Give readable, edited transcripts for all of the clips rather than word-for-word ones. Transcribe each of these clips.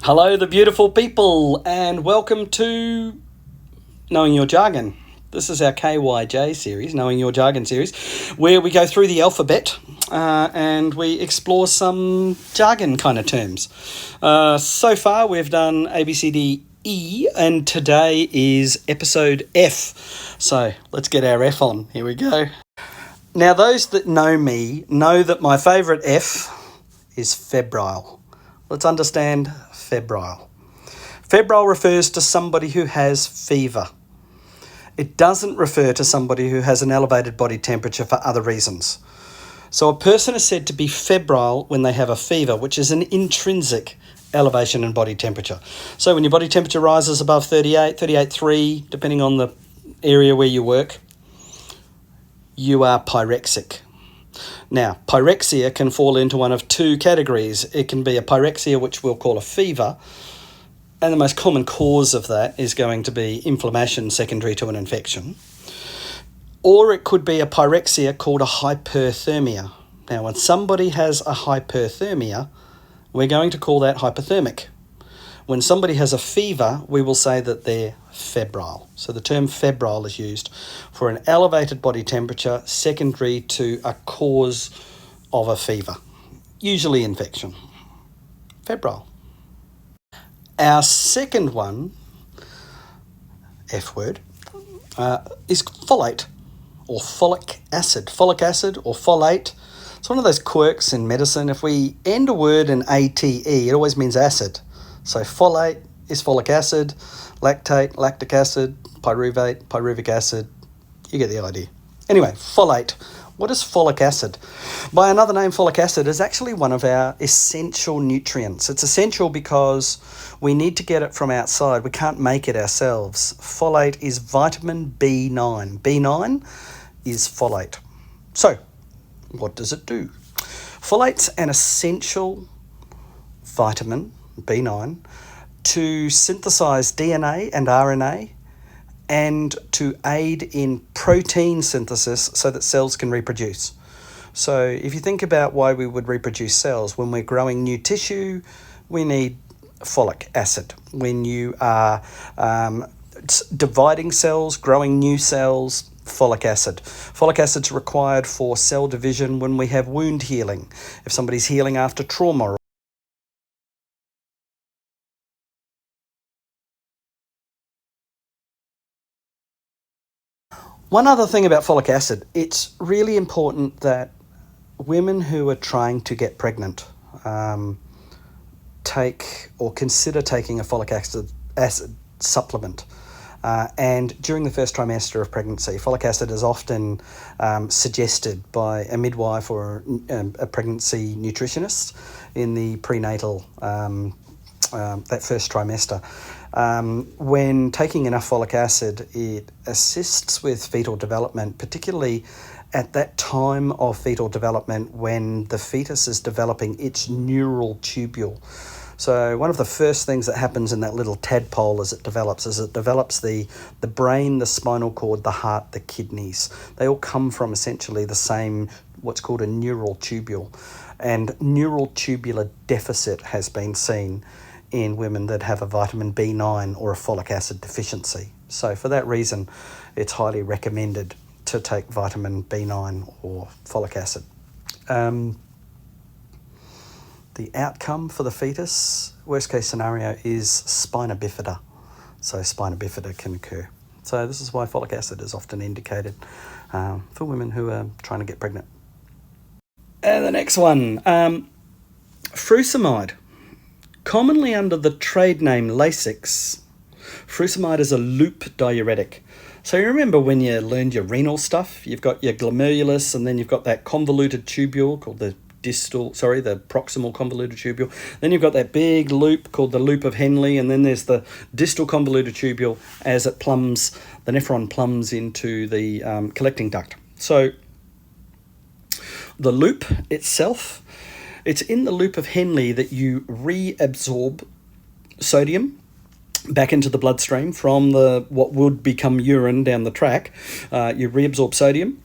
Hello, the beautiful people, and welcome to Knowing Your Jargon. This is our KYJ series, Knowing Your Jargon series, where we go through the alphabet and we explore some jargon kind of terms. So far, we've done A, B, C, D, E, and today is episode F. So let's get our F on. Here we go. Now, those that know me know that my favourite F is febrile. Let's understand febrile. Febrile refers to somebody who has fever. It doesn't refer to somebody who has an elevated body temperature for other reasons. So a person is said to be febrile when they have a fever, which is an intrinsic elevation in body temperature. So when your body temperature rises above 38, 38.3, depending on the area where you work, you are pyrexic. Now, pyrexia can fall into one of two categories. It can be a pyrexia, which we'll call a fever, and the most common cause of that is going to be inflammation secondary to an infection. Or it could be a pyrexia called a hyperthermia. Now, when somebody has a hyperthermia, we're going to call that hypothermic. When somebody has a fever, we will say that they're febrile. So the term febrile is used for an elevated body temperature secondary to a cause of a fever, usually infection. Febrile. Our second one, F word, is folate or folic acid. Folic acid or folate. It's one of those quirks in medicine. If we end a word in ate, it always means acid. So folate is folic acid, lactate, lactic acid, pyruvate, pyruvic acid. You get the idea. Anyway, folate. What is folic acid? By another name, folic acid is actually one of our essential nutrients. It's essential because we need to get it from outside. We can't make it ourselves. Folate is vitamin B9. B9 is folate. So, what does it do? Folate's an essential vitamin, B9, to synthesize DNA and RNA and to aid in protein synthesis so that cells can reproduce. So if you think about why we would reproduce cells, when we're growing new tissue, we need folic acid. When you are dividing cells, growing new cells, folic acid. Folic acid's required for cell division when we have wound healing. If somebody's healing after trauma. One other thing about folic acid, it's really important that women who are trying to get pregnant take or consider taking a folic acid supplement. And during the first trimester of pregnancy, folic acid is often suggested by a midwife or a pregnancy nutritionist in the prenatal, that first trimester. When taking enough folic acid, it assists with fetal development, particularly at that time of fetal development when the fetus is developing its neural tubule. So one of the first things that happens in that little tadpole as it develops the brain, the spinal cord, the heart, the kidneys. They all come from essentially the same, what's called a neural tubule. And neural tubular deficit has been seen in women that have a vitamin B9 or a folic acid deficiency. So for that reason, it's highly recommended to take vitamin B9 or folic acid. The outcome for the fetus, worst case scenario, is spina bifida. So spina bifida can occur. So this is why folic acid is often indicated for women who are trying to get pregnant. And the next one, frusemide. Commonly under the trade name Lasix, frusemide is a loop diuretic. So you remember when you learned your renal stuff, you've got your glomerulus and then you've got that convoluted tubule called the proximal convoluted tubule. Then you've got that big loop called the loop of Henle, and then there's the distal convoluted tubule as it plumbs, the nephron plumbs into the collecting duct. So the loop itself, it's in the loop of Henle that you reabsorb sodium back into the bloodstream from what would become urine down the track. You reabsorb sodium,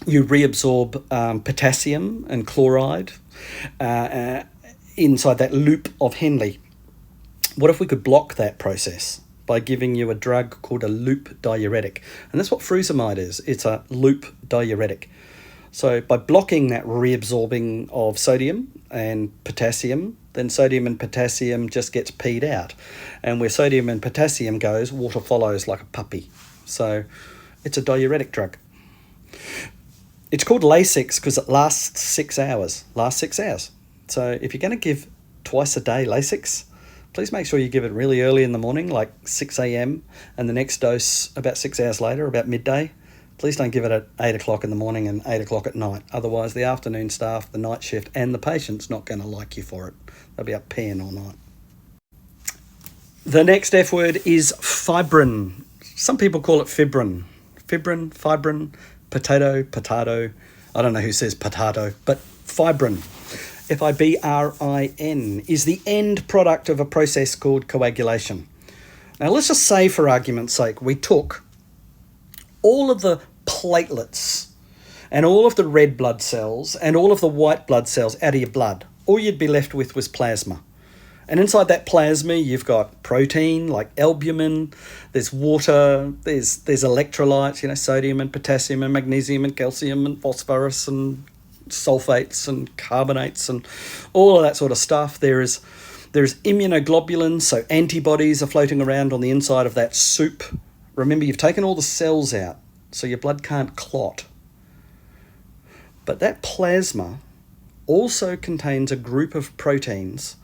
you reabsorb potassium and chloride inside that loop of Henle. What if we could block that process by giving you a drug called a loop diuretic? And that's what frusemide is. It's a loop diuretic. So by blocking that reabsorbing of sodium and potassium, then sodium and potassium just gets peed out. And where sodium and potassium goes, water follows like a puppy. So it's a diuretic drug. It's called Lasix because it lasts 6 hours. So if you're going to give twice a day Lasix, please make sure you give it really early in the morning, like 6 a.m, and the next dose about 6 hours later, about midday. Please don't give it at 8 o'clock in the morning and 8 o'clock at night. Otherwise, the afternoon staff, the night shift, and the patient's not going to like you for it. They'll be up peeing all night. The next F word is fibrin. Some people call it fibrin. Fibrin, potato. I don't know who says potato, but fibrin. Fibrin is the end product of a process called coagulation. Now, let's just say, for argument's sake, we took all of the platelets and all of the red blood cells and all of the white blood cells out of your blood. All you'd be left with was plasma. And inside that plasma, you've got protein like albumin, there's water, there's electrolytes, sodium and potassium and magnesium and calcium and phosphorus and sulfates and carbonates and all of that sort of stuff. There's immunoglobulins, so antibodies are floating around on the inside of that soup. Remember, you've taken all the cells out, so your blood can't clot. But that plasma also contains a group of proteins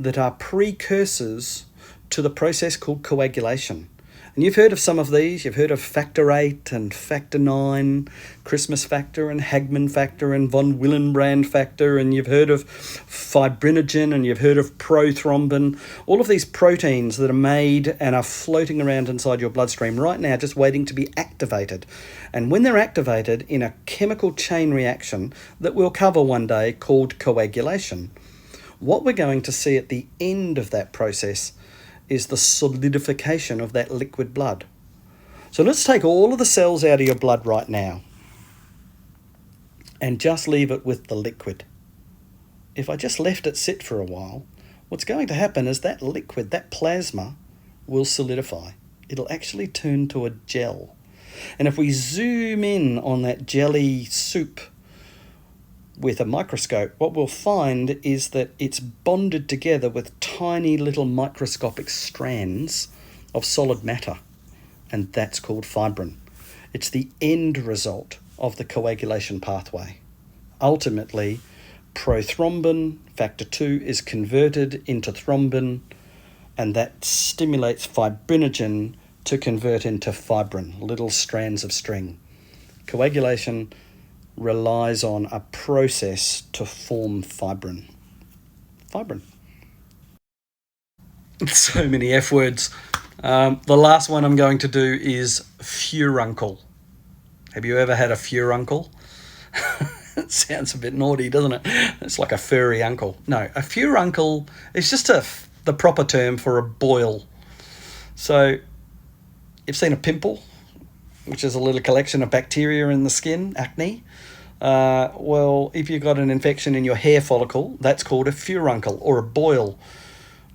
that are precursors to the process called coagulation. And you've heard of some of these. You've heard of factor 8 and factor 9, Christmas factor and Hagman factor and von Willenbrand factor, and you've heard of fibrinogen and you've heard of prothrombin. All of these proteins that are made and are floating around inside your bloodstream right now, just waiting to be activated. And when they're activated in a chemical chain reaction that we'll cover one day called coagulation, what we're going to see at the end of that process is the solidification of that liquid blood. So let's take all of the cells out of your blood right now and just leave it with the liquid. If I just left it sit for a while, what's going to happen is that liquid, that plasma, will solidify. It'll actually turn to a gel. And if we zoom in on that jelly soup with a microscope, what we'll find is that it's bonded together with tiny little microscopic strands of solid matter, and that's called fibrin. It's the end result of the coagulation pathway. Ultimately, prothrombin, factor 2, is converted into thrombin, and that stimulates fibrinogen to convert into fibrin, little strands of string. Coagulation relies on a process to form fibrin. So many F words. The last one I'm going to do is furuncle. Have you ever had a furuncle? It sounds a bit naughty, doesn't it? It's like a furry uncle. No, a furuncle is just the proper term for a boil. So you've seen a pimple, which is a little collection of bacteria in the skin, acne. Well, if you've got an infection in your hair follicle, that's called a furuncle or a boil.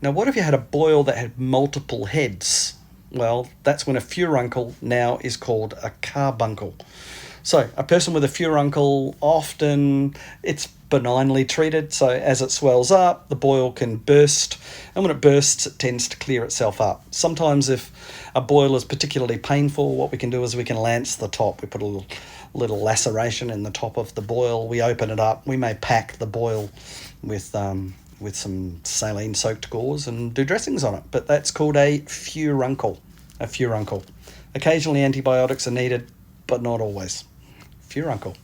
Now, what if you had a boil that had multiple heads? Well, that's when a furuncle now is called a carbuncle. So a person with a furuncle, often it's benignly treated. So as it swells up, the boil can burst. And when it bursts, it tends to clear itself up. Sometimes if a boil is particularly painful, what we can do is we can lance the top. We put a little laceration in the top of the boil. We open it up. We may pack the boil with some saline-soaked gauze and do dressings on it. But that's called a furuncle. Occasionally antibiotics are needed, but not always. Furuncle.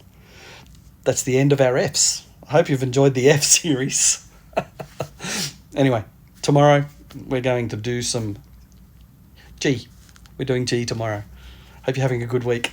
That's the end of our Fs. I hope you've enjoyed the F series. Anyway, tomorrow we're going to do some G. We're doing G tomorrow. Hope you're having a good week.